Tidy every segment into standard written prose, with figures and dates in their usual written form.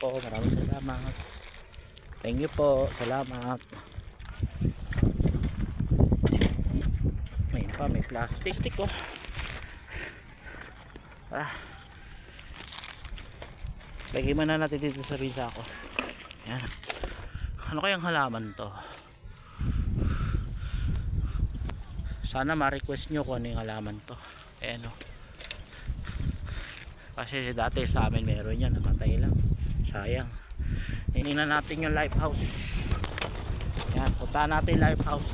po, maraming salamat. Thank you po, salamat. May pa, may plastic oh. Lagay mo na natin dito sa bisa ko. Yan. Ano kayang halaman to? Sana ma-request nyo kung ano yung halaman to. Ayan o. Kasi dati sa amin meron yan, namatay lang. Sayang. Hiningnan natin yung live house. Yan, punta natin live house.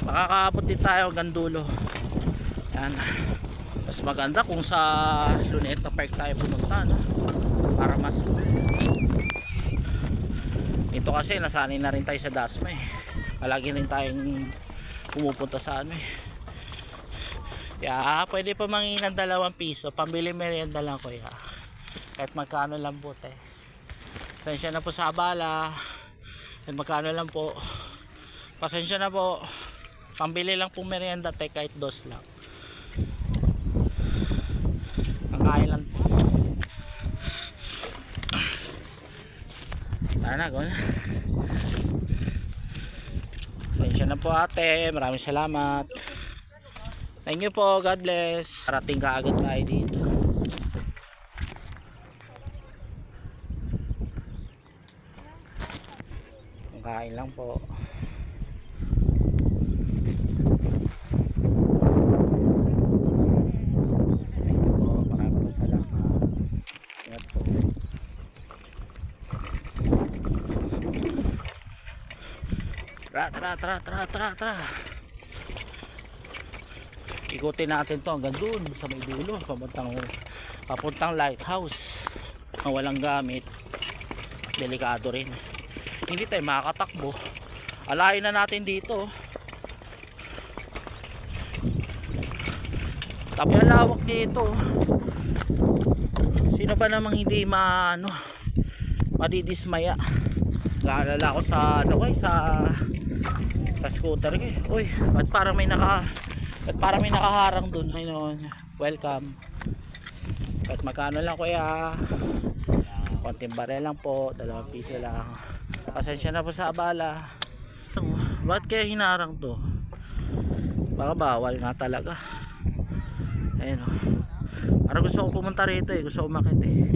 Makakaabot din tayo hanggang dulo. Yan. Mas maganda kung sa Luneta Park tayo pumunta, no? Para mas ito kasi nasanay na rin tayo sa Dasma eh. Palagi rin tayong pumupunta sa ano eh. Yeah, pwede pa mangingin ng 2 piso. Pambili merienda lang ko ya. Kahit magkano lang po eh. Pasensya na po sa abala. Kahit magkano lang po. Pasensya na po. Pambili lang po merienda te, kahit 2 lang. Kakain lang po. Tara na, gawin. Pasensya na po ate. Maraming salamat. Thank you po. God bless. Parating ka agad tayo dito. Kain lang po. Thank you po. Maraming salamat. Yan po. Tara. Ikutin natin to hanggang dun sa may dulo. Papuntang lighthouse. Ang walang gamit. Delikado rin. Hindi tayo makakatakbo. Alayin na natin dito. Tapi ang lawak dito. Sino ba namang hindi madidismaya? Naalala ko sa sa scooter ko eh. Uy, ba't parang may nakaharang dun. Ayun, welcome. At magkano lang kuya? Konting barel lang po, 2 piso lang. Pasensya na po sa abala. Ba't kaya hinarang to? Baka bawal nga talaga. Ayun o. Parang gusto ko pumunta rito eh. Gusto ko umakit eh.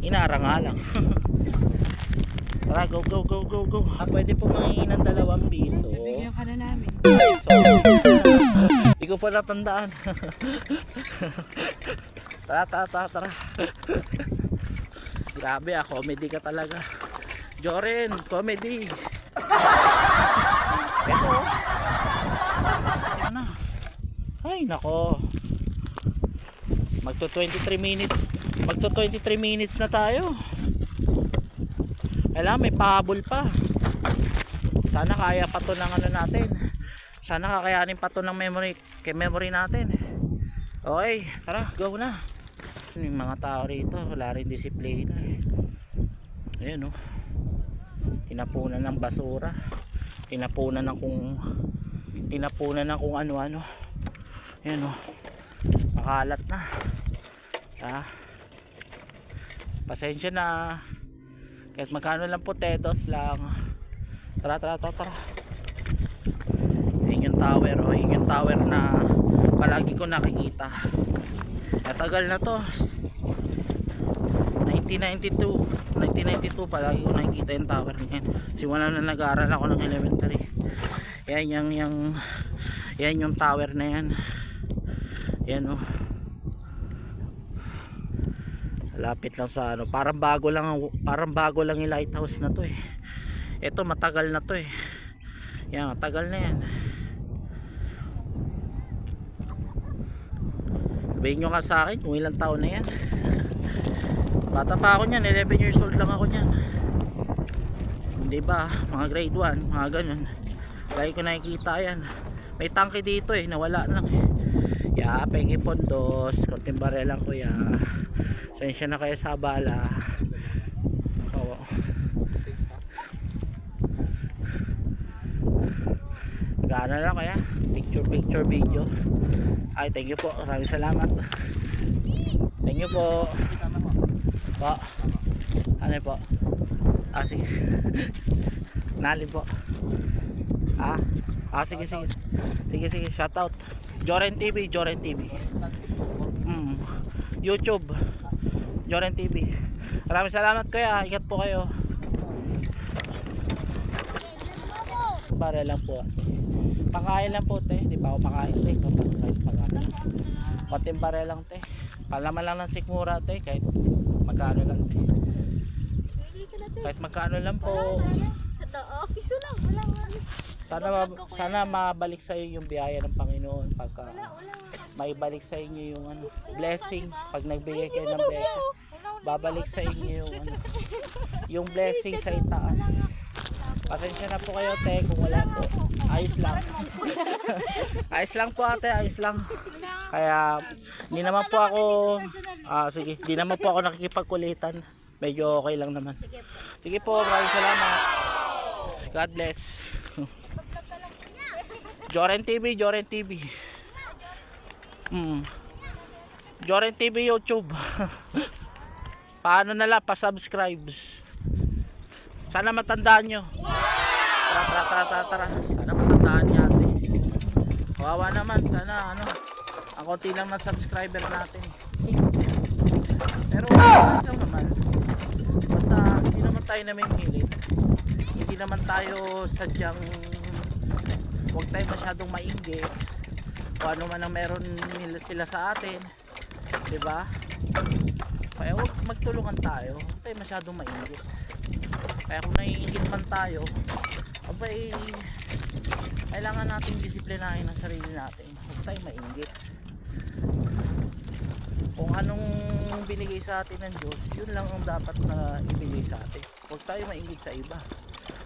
Hinarang nga lang. Tara, go. Pwede po mangingin ng 2 piso. Bigyan ka na namin. Ay, sorry. Hindi ko pa natandaan. Tara. Grabe comedy ka talaga. Joren, comedy. Ito. Ano? Ay, nako. Magto 23 minutes na tayo. Alam, may pahabol pa. Sana kaya pa to ng ano natin. Sana kakayanin pa to ng memory natin. Okay, tara, go na. Yung mga tao rito, wala rin disiplina eh. Ayan oh. Tinapunan ng basura. Tinapunan ng kung ano-ano. Ayan oh. Makalat na. Pasensya na. Kahit magkano lang potatoes lang. Tara. Yun yung tower oh. Yun yung tower na palagi ko nakikita. Tagal na to. 1992 palagi ko nakikita yung tower niyan. Simula na nag-aaral ako ng elementary. Yan yung tower na yan. Yan oh. Lapit lang sa ano, parang bago lang yung lighthouse na to eh. Ito matagal na to eh. Yan, matagal na yan. Sabihin nyo nga sa akin kung ilang taon na yan. Bata pa ako nyan, 11 years old lang ako nyan. Hindi ba, mga grade 1, mga ganun. Lagi ko nakikita yan. May tangke dito eh, nawala lang eh. Pengi pondos, konting barel lang kuya. Sensya na kayo sa bala. Oo. Gana lang kaya picture video. Ay, thank you po, maraming salamat. Thank you po. Po. Ano po? Sige. Nali po. Sige. Sige, shout out. Joren TV. YouTube. Joren TV. Maraming salamat kuya. Ingat po kayo. Bare lang po. Pangkain lang po te. Di pa ako makain te. Konting bare lang te. Palaman lang ng sikmura te. Kahit magkano lang te. Kahit magkano lang po. Sana mabalik sa iyo yung biyaya ng Panginoon pagka maibalik sa inyo yung blessing. Pag nagbigay kayo ng blessing, babalik sa inyo yung blessing sa itaas. Pasensya na po kayo te kung wala po. Ayos lang. Ayos lang po ate, ayos lang. Kaya hindi naman po ako sige, hindi naman po ako nakikipagkulitan. Medyo okay lang naman. Sige po, maraming salamat. God bless. Joren TV. Joren TV YouTube. Paano na lang, pa-subscribes. Sana matandaan nyo. Tara. Sana matandaan niya ate. Kawawa naman, sana ang konti lang ng subscriber natin. Pero ayos lang naman. Basta hindi naman tayo namimilit. Hindi naman tayo sadyang huwag tayo masyadong mainggit kung ano man ang meron nila sila sa atin, diba? Kaya huwag magtulungan tayo, huwag tayo masyadong mainggit. Kaya kung naiinggit man tayo, abay kailangan natin disiplinahin ang sarili natin. Huwag tayo mainggit. Kung anong binigay sa atin ng Diyos, yun lang ang dapat na ibigay sa atin. Huwag tayo mainggit sa iba.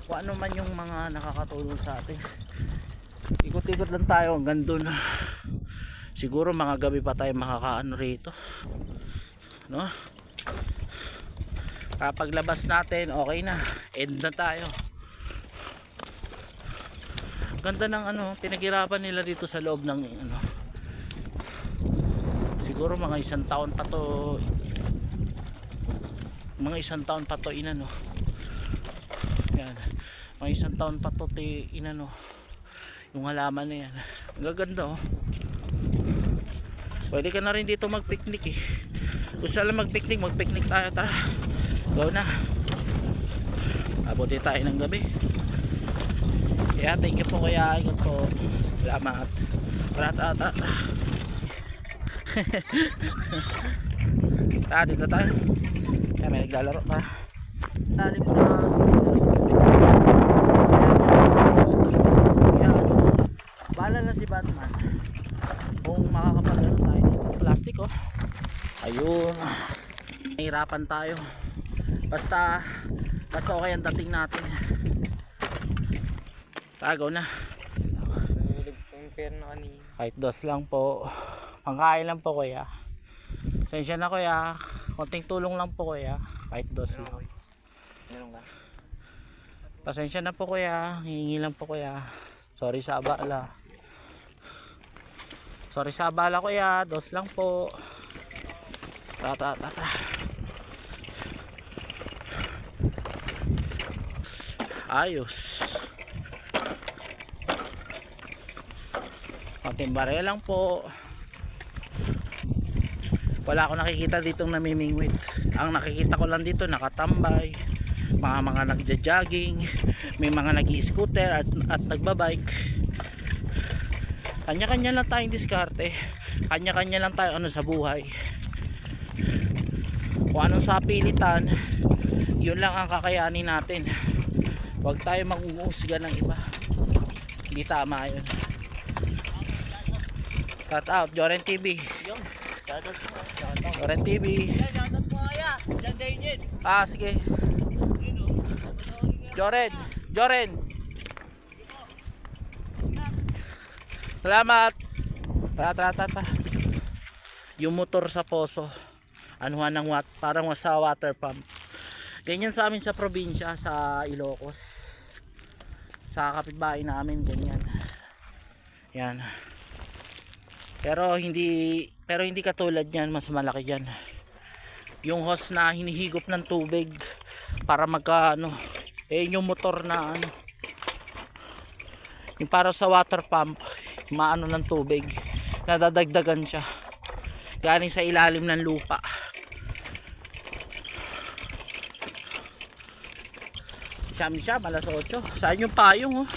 Kung ano man yung mga nakakatulong sa atin, ikot-ikot lang tayo hanggang dun. Siguro mga gabi pa tayo makakaano rito, no? Kapag labas natin, okay na, end na tayo. Ganda ng pinaghirapan nila dito sa loob ng siguro mga isang taon pa to yan, mga isang taon pa to yung halaman na yan. Ang gaganda pwede ka na rin dito mag picnic kung saan lang mag picnic tayo. Tara, go na, abuti tayo ng gabi. Kaya thank you po kuya, ingat po, salamat. Tara. Dito tayo. Kaya may naglalaro pa. Talim sa bahala na si Batman kung makakapagano tayo dito. Plastic ayun, nahirapan tayo. Basta okay ang dating natin. Tagaw na. Kahit dos lang po, pangkain lang po kuya. Sensya na kuya, konting tulong lang po kuya. Kahit dos lang. Pasensya na po kuya, hihingi lang po kuya. Sorry sa abala kuya, dos lang po. Tara. Ayos. Konting barya lang po. Wala akong nakikita ditong namimingwit. Ang nakikita ko lang dito nakatambay, mga nagja-jogging, may mga nag-i-scooter at nagbabike. Kanya-kanya lang tayong diskarte, kanya-kanya lang tayo sa buhay. Kung anong sapilitan, yun lang ang kakayanin natin. Huwag tayo mag-uusga ng iba, hindi tama yun. Shout out Joren TV. Joren TV. Sige. Joren. Salamat. Tara. Yung motor sa poso, anuhan ng parang sa water pump. Ganyan sa amin sa probinsya, sa Ilocos. Sa kapitbahay namin ganyan. Yan. Pero hindi katulad niyan, mas malaki diyan. yung hose na hinihigop ng tubig para magka ano, yung motor na ano, yung para sa water pump, maano ng tubig, nadadagdagan siya galing sa ilalim ng lupa. Siyam alas 8. Saan yung payong oh?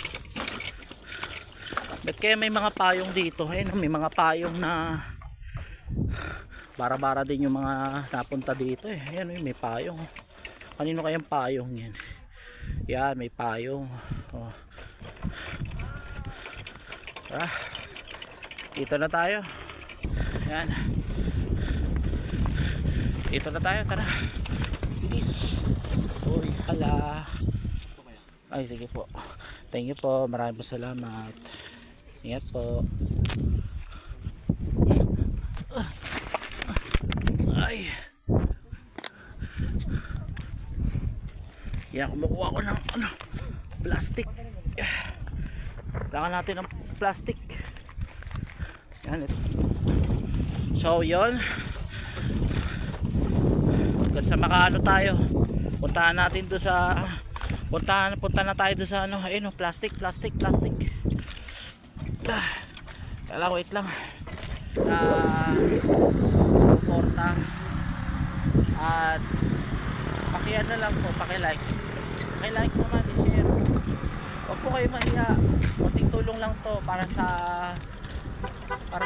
Ba't kaya may mga payong dito? Ayun, may mga payong na bara-bara din yung mga napunta dito eh. Ayan, may payong. Kanino kayang payong yan? Yan, may payong. Oh. Tara. Dito na tayo. Yan. Dito na tayo, tara. Bilis. Uy, hala. Ay, sige po. Thank you po. Maraming po salamat. Ingat po. Ay. Yan, kumukuha ko ng ano, plastic. Kailangan natin ng plastic. Yan ito. So, yun. Hanggang sa makaano tayo. Puntahan natin doon sa punta na tayo doon sa ano, ayun oh, plastic. Kailangan wait lang. Porta at pakiano lang po, pakilike naman, i-share. Huwag po kayo mahiya, konting tulong lang to para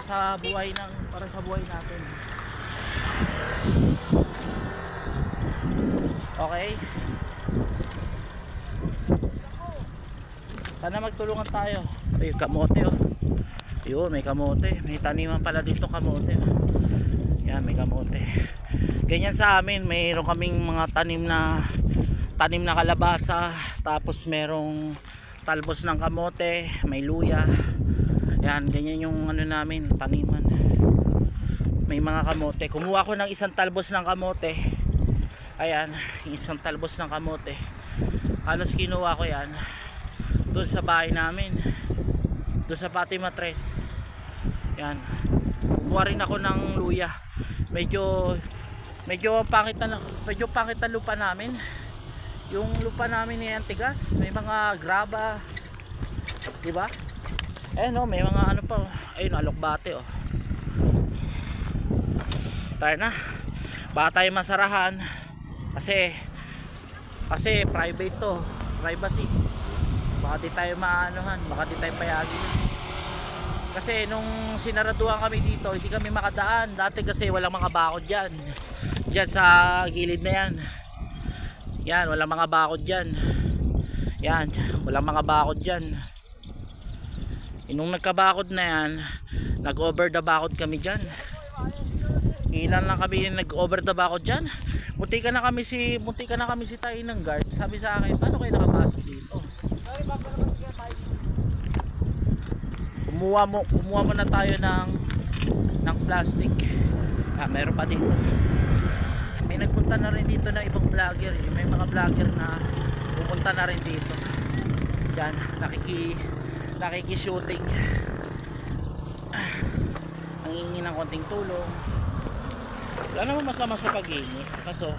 sa buhay natin. Okay, sana magtulungan tayo. Ay, kamote oh. Yun, may kamote. May taniman pala dito kamote. Yan, may kamote. Ganyan sa amin, mayroon kaming mga tanim na kalabasa, tapos merong talbos ng kamote, may luya. Yan, ganyan yung ano namin, taniman. May mga kamote. Kumuha ko ng isang talbos ng kamote. Ayan, isang talbos ng kamote. Halos kinuha ko yan doon sa bahay namin, doon sa Fatima Tres. Yan, kumuha rin ako ng luya. Medyo pangit na lupa namin. Yung lupa namin ni Antigas, may mga graba, diba? No, may mga ano pa. Ayun, alokbate oh. Tayo na. Baka tayo masarahan kasi private to, privacy. Baka di tayo maanuhan, baka di tayo payagin. Kasi nung sinaraduhan kami dito, hindi kami makadaan. Dati kasi walang mga bakod dyan sa gilid na yan. Yan, walang mga bakod dyan. Yan, walang mga bakod dyan. Nung nagkabakod na yan, nag-over the bakod kami dyan. Ilan lang kami nag-over the bakod dyan. Muntika na kami si tayo ng guard. Sabi sa akin, paano kayo nakapasok dito? Kumuha mo na tayo ng plastic. Meron pa dito. May nagpunta na rin dito na ibang vlogger. May mga vlogger na pupunta na rin dito. Yan, nakiki-shooting. Nangingi ng konting tulong. Wala naman masama sa pag-iingi. Kaso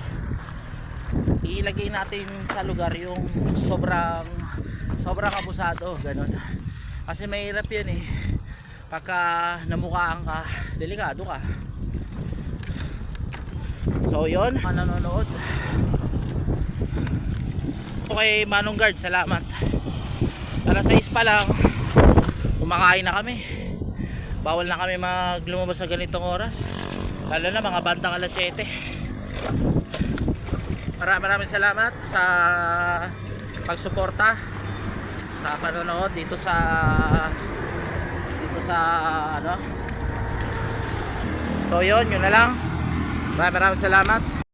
ilagay natin sa lugar yung sobrang abusado, ganun. Kasi mahirap yun eh, pagka namukhaan ka, delikado ka. So yun, nanonood. Okay, Manong Guard, salamat. Alas 6 pa lang, kumakain na kami. Bawal na kami lumabas sa ganitong oras, lalo na mga bandang alas 7. Maraming salamat sa pagsuporta, sa panonood dito sa ano. So yun na lang. Maraming salamat.